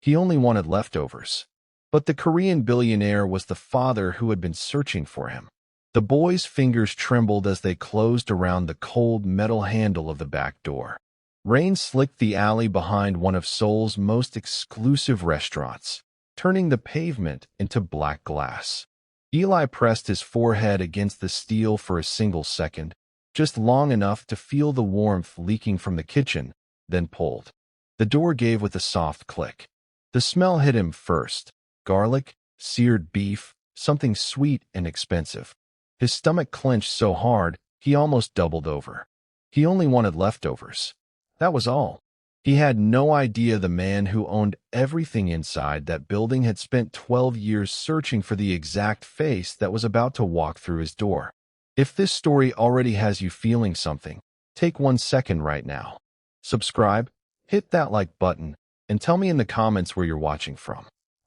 He only wanted leftovers. But the Korean billionaire was the father who had been searching for him. The boy's fingers trembled as they closed around the cold metal handle of the back door. Rain slicked the alley behind one of Seoul's most exclusive restaurants, turning the pavement into black glass. Eli pressed his forehead against the steel for a single second, just long enough to feel the warmth leaking from the kitchen, then pulled. The door gave with a soft click. The smell hit him first: garlic, seared beef, something sweet and expensive. His stomach clenched so hard, he almost doubled over. He only wanted leftovers. That was all. He had no idea the man who owned everything inside that building had spent 12 years searching for the exact face that was about to walk through his door. If this story already has you feeling something, take 1 second right now. Subscribe, hit that like button, and tell me in the comments where you're watching from.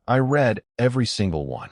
I read every single one.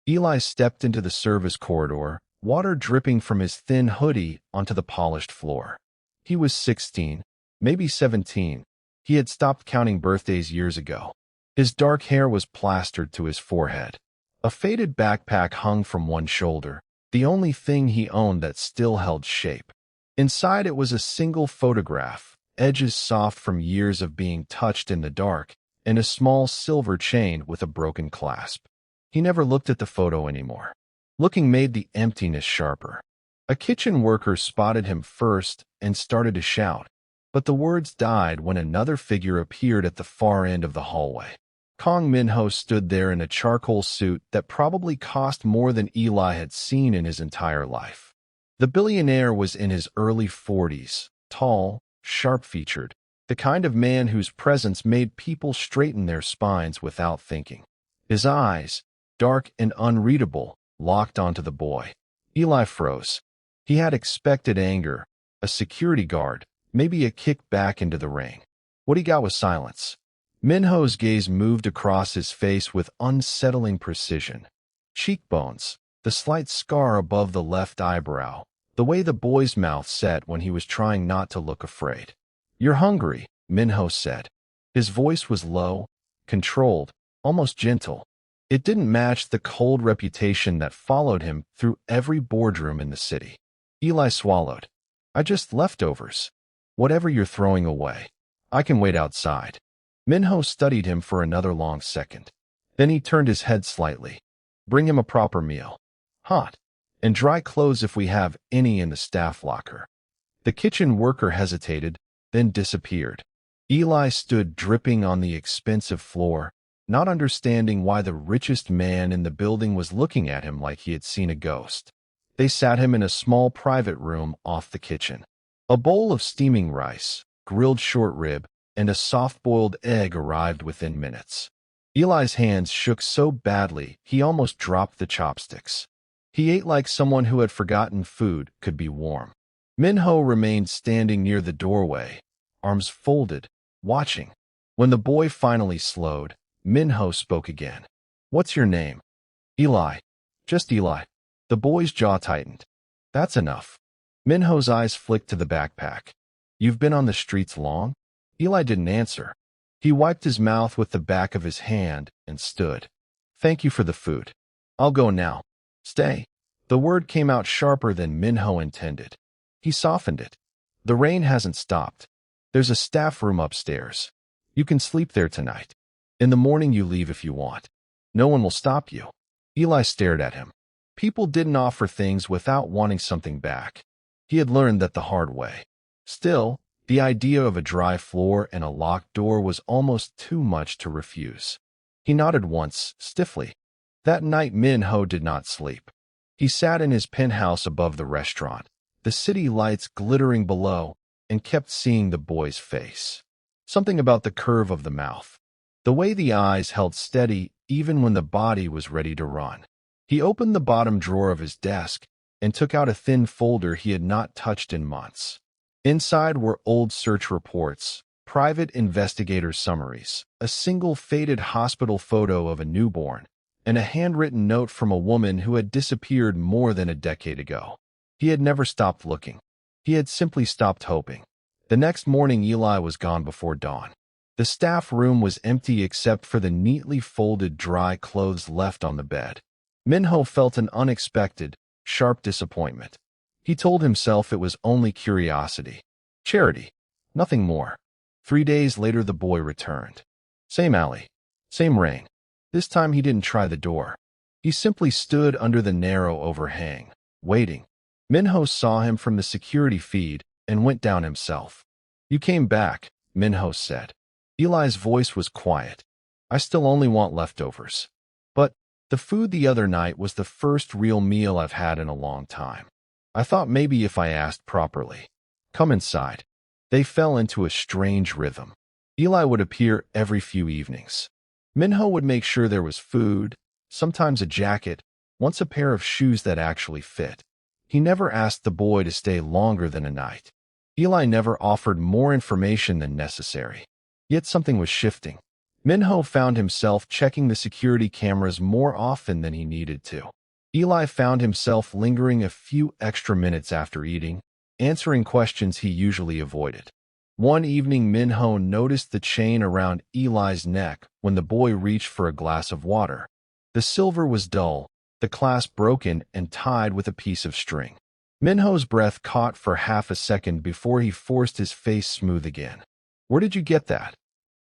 Eli stepped into the service corridor, water dripping from his thin hoodie onto the polished floor. He was 16, maybe 17. He had stopped counting birthdays years ago. His dark hair was plastered to his forehead. A faded backpack hung from one shoulder, the only thing he owned that still held shape. Inside it was a single photograph, edges soft from years of being touched in the dark, and a small silver chain with a broken clasp. He never looked at the photo anymore. Looking made the emptiness sharper. A kitchen worker spotted him first and started to shout, but the words died when another figure appeared at the far end of the hallway. Kang Min-ho stood there in a charcoal suit that probably cost more than Eli had seen in his entire life. The billionaire was in his early 40s, tall, sharp-featured, the kind of man whose presence made people straighten their spines without thinking. His eyes, dark and unreadable, locked onto the boy. Eli froze. He had expected anger, a security guard, maybe a kick back into the ring. What he got was silence. Min-ho's gaze moved across his face with unsettling precision. Cheekbones, the slight scar above the left eyebrow, the way the boy's mouth set when he was trying not to look afraid. "You're hungry," Min-ho said. His voice was low, controlled, almost gentle. It didn't match the cold reputation that followed him through every boardroom in the city. Eli swallowed. "I just leftovers. Whatever you're throwing away. I can wait outside." Min-ho studied him for another long second. Then he turned his head slightly. "Bring him a proper meal. Hot. And dry clothes if we have any in the staff locker." The kitchen worker hesitated, then disappeared. Eli stood dripping on the expensive floor, not understanding why the richest man in the building was looking at him like he had seen a ghost. They sat him in a small private room off the kitchen. A bowl of steaming rice, grilled short rib, and a soft-boiled egg arrived within minutes. Eli's hands shook so badly he almost dropped the chopsticks. He ate like someone who had forgotten food could be warm. Min-ho remained standing near the doorway, arms folded, watching. When the boy finally slowed, Min-ho spoke again. "What's your name?" "Eli. Just Eli." The boy's jaw tightened. "That's enough." Min-ho's eyes flicked to the backpack. "You've been on the streets long?" Eli didn't answer. He wiped his mouth with the back of his hand and stood. "Thank you for the food. I'll go now." "Stay." The word came out sharper than Min-ho intended. He softened it. "The rain hasn't stopped. There's a staff room upstairs. You can sleep there tonight. In the morning you leave if you want. No one will stop you." Eli stared at him. People didn't offer things without wanting something back. He had learned that the hard way. Still, the idea of a dry floor and a locked door was almost too much to refuse. He nodded once, stiffly. That night Min-ho did not sleep. He sat in his penthouse above the restaurant, the city lights glittering below, and kept seeing the boy's face. Something about the curve of the mouth, the way the eyes held steady even when the body was ready to run. He opened the bottom drawer of his desk and took out a thin folder he had not touched in months. Inside were old search reports, private investigator summaries, a single faded hospital photo of a newborn, and a handwritten note from a woman who had disappeared more than a decade ago. He had never stopped looking. He had simply stopped hoping. The next morning Eli was gone before dawn. The staff room was empty except for the neatly folded dry clothes left on the bed. Min-ho felt an unexpected, sharp disappointment. He told himself it was only curiosity. Charity. Nothing more. 3 days later the boy returned. Same alley. Same rain. This time he didn't try the door. He simply stood under the narrow overhang, waiting. Min-ho saw him from the security feed and went down himself. You came back, Min-ho said. Eli's voice was quiet. I still only want leftovers. But the food the other night was the first real meal I've had in a long time. I thought maybe if I asked properly. Come inside. They fell into a strange rhythm. Eli would appear every few evenings. Min-ho would make sure there was food, sometimes a jacket, once a pair of shoes that actually fit. He never asked the boy to stay longer than a night. Eli never offered more information than necessary. Yet something was shifting. Min-ho found himself checking the security cameras more often than he needed to. Eli found himself lingering a few extra minutes after eating, answering questions he usually avoided. One evening, Min-ho noticed the chain around Eli's neck when the boy reached for a glass of water. The silver was dull, the clasp broken and tied with a piece of string. Min-ho's breath caught for half a second before he forced his face smooth again. Where did you get that?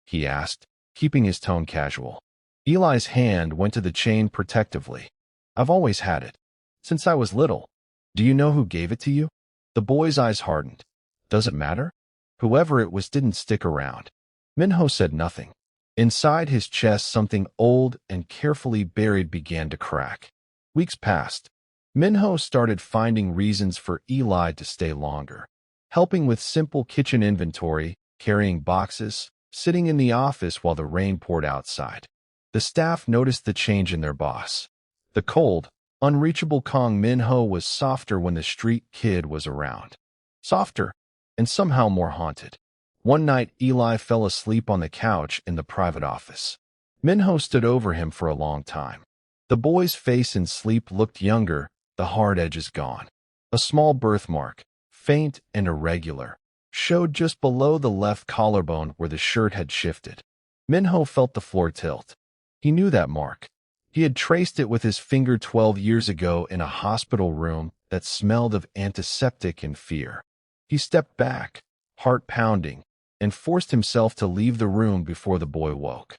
He asked, keeping his tone casual. Eli's hand went to the chain protectively. I've always had it. Since I was little. Do you know who gave it to you? The boy's eyes hardened. Does it matter? Whoever it was didn't stick around. Min-ho said nothing. Inside his chest, something old and carefully buried began to crack. Weeks passed. Min-ho started finding reasons for Eli to stay longer. Helping with simple kitchen inventory, carrying boxes, sitting in the office while the rain poured outside. The staff noticed the change in their boss. The cold, unreachable Kang Min-ho was softer when the street kid was around. Softer, and somehow more haunted. One night, Eli fell asleep on the couch in the private office. Min-ho stood over him for a long time. The boy's face in sleep looked younger, the hard edges gone. A small birthmark, faint and irregular, showed just below the left collarbone where the shirt had shifted. Min-ho felt the floor tilt. He knew that mark. He had traced it with his finger 12 years ago in a hospital room that smelled of antiseptic and fear. He stepped back, heart pounding, and forced himself to leave the room before the boy woke.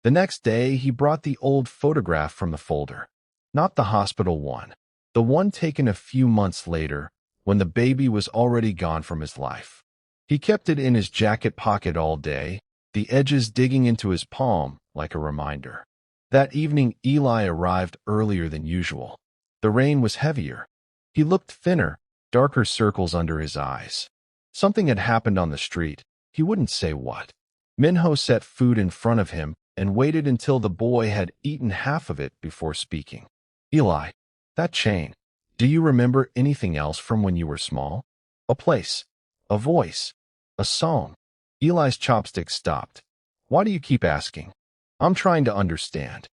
The next day, he brought the old photograph from the folder. Not the hospital one. The one taken a few months later, when the baby was already gone from his life. He kept it in his jacket pocket all day, the edges digging into his palm like a reminder. That evening, Eli arrived earlier than usual. The rain was heavier. He looked thinner, darker circles under his eyes. Something had happened on the street. He wouldn't say what. Min-ho set food in front of him and waited until the boy had eaten half of it before speaking. Eli, that chain. Do you remember anything else from when you were small? A place, a voice, a song. Eli's chopsticks stopped. Why do you keep asking? I'm trying to understand.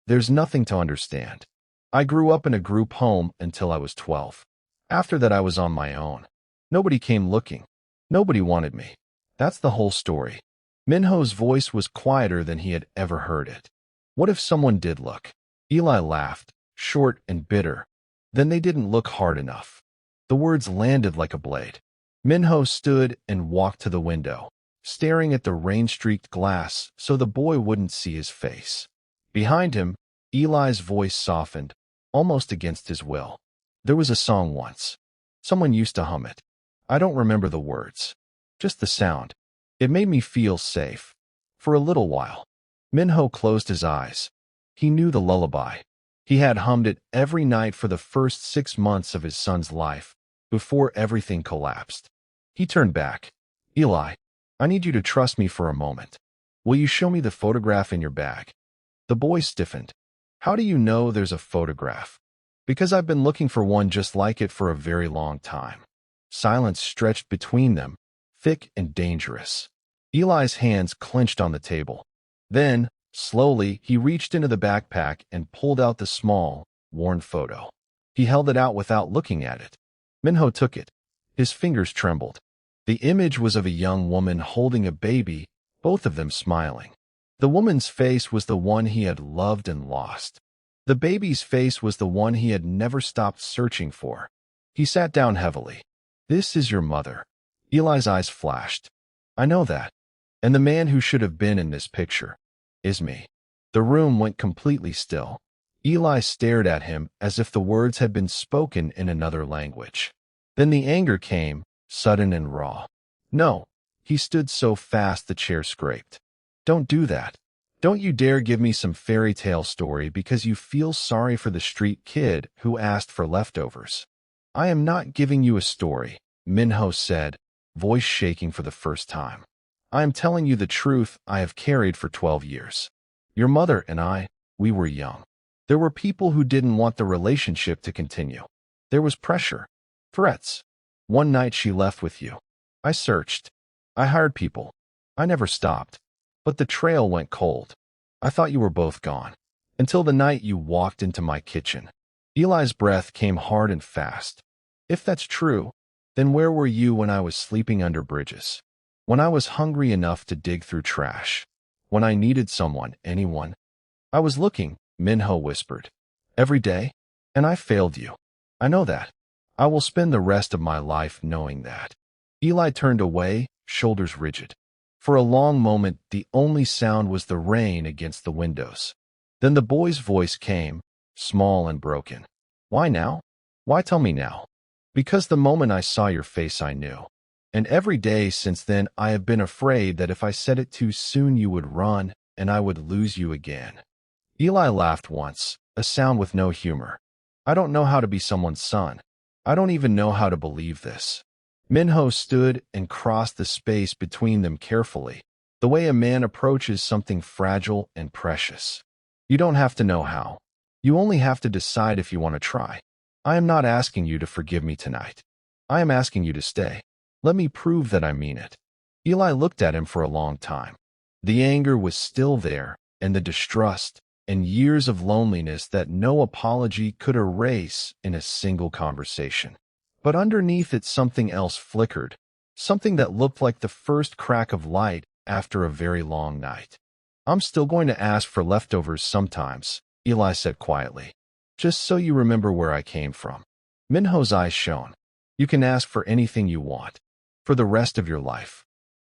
There's nothing to understand. I grew up in a group home until I was 12. After that, I was on my own. Nobody came looking. Nobody wanted me. That's the whole story. Min-ho's voice was quieter than he had ever heard it. What if someone did look? Eli laughed, short and bitter. Then they didn't look hard enough. The words landed like a blade. Min-ho stood and walked to the window, staring at the rain-streaked glass so the boy wouldn't see his face. Behind him, Eli's voice softened, almost against his will. There was a song once. Someone used to hum it. I don't remember the words. Just the sound. It made me feel safe. For a little while. Min-ho closed his eyes. He knew the lullaby. He had hummed it every night for the first 6 months of his son's life, before everything collapsed. He turned back. Eli, I need you to trust me for a moment. Will you show me the photograph in your bag? The boy stiffened. How do you know there's a photograph? Because I've been looking for one just like it for a very long time. Silence stretched between them, thick and dangerous. Eli's hands clenched on the table. Then, slowly, he reached into the backpack and pulled out the small, worn photo. He held it out without looking at it. Min-ho took it. His fingers trembled. The image was of a young woman holding a baby, both of them smiling. The woman's face was the one he had loved and lost. The baby's face was the one he had never stopped searching for. He sat down heavily. "This is your mother." Eli's eyes flashed. "I know that. And the man who should have been in this picture is me." The room went completely still. Eli stared at him as if the words had been spoken in another language. Then the anger came, sudden and raw. "No." He stood so fast the chair scraped. "Don't do that. Don't you dare give me some fairy tale story because you feel sorry for the street kid who asked for leftovers. I am not giving you a story," Min-ho said, voice shaking for the first time. "I am telling you the truth I have carried for 12 years. Your mother and I, we were young. There were people who didn't want the relationship to continue. There was pressure, threats. One night she left with you. I searched. I hired people. I never stopped. But the trail went cold. I thought you were both gone. Until the night you walked into my kitchen." Eli's breath came hard and fast. "If that's true, then where were you when I was sleeping under bridges? When I was hungry enough to dig through trash? When I needed someone, anyone?" "I was looking," Min-ho whispered. "Every day? And I failed you. I know that. I will spend the rest of my life knowing that." Eli turned away, shoulders rigid. For a long moment, the only sound was the rain against the windows. Then the boy's voice came, small and broken. "Why now? Why tell me now?" "Because the moment I saw your face I knew. And every day since then I have been afraid that if I said it too soon you would run, and I would lose you again." Eli laughed once, a sound with no humor. "I don't know how to be someone's son. I don't even know how to believe this." Min-ho stood and crossed the space between them carefully, the way a man approaches something fragile and precious. "You don't have to know how. You only have to decide if you want to try. I am not asking you to forgive me tonight. I am asking you to stay. Let me prove that I mean it." Eli looked at him for a long time. The anger was still there, and the distrust, and years of loneliness that no apology could erase in a single conversation. But underneath it something else flickered, something that looked like the first crack of light after a very long night. "I'm still going to ask for leftovers sometimes," Eli said quietly. "Just so you remember where I came from." Min-ho's eyes shone. "You can ask for anything you want, for the rest of your life."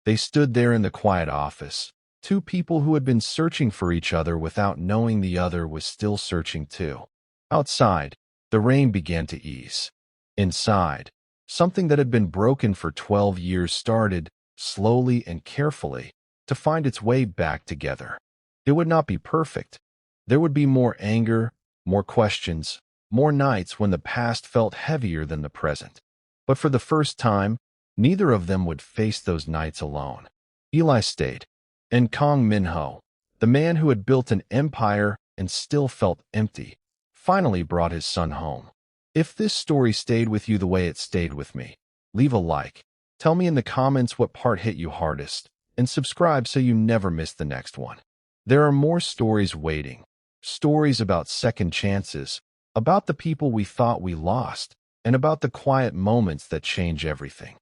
They stood there in the quiet office, two people who had been searching for each other without knowing the other was still searching too. Outside, the rain began to ease. Inside, something that had been broken for 12 years started, slowly and carefully, to find its way back together. It would not be perfect. There would be more anger, more questions, more nights when the past felt heavier than the present. But for the first time, neither of them would face those nights alone. Eli stayed. And Kang Min-ho, the man who had built an empire and still felt empty, finally brought his son home. If this story stayed with you the way it stayed with me, leave a like, tell me in the comments what part hit you hardest, and subscribe so you never miss the next one. There are more stories waiting, stories about second chances, about the people we thought we lost, and about the quiet moments that change everything.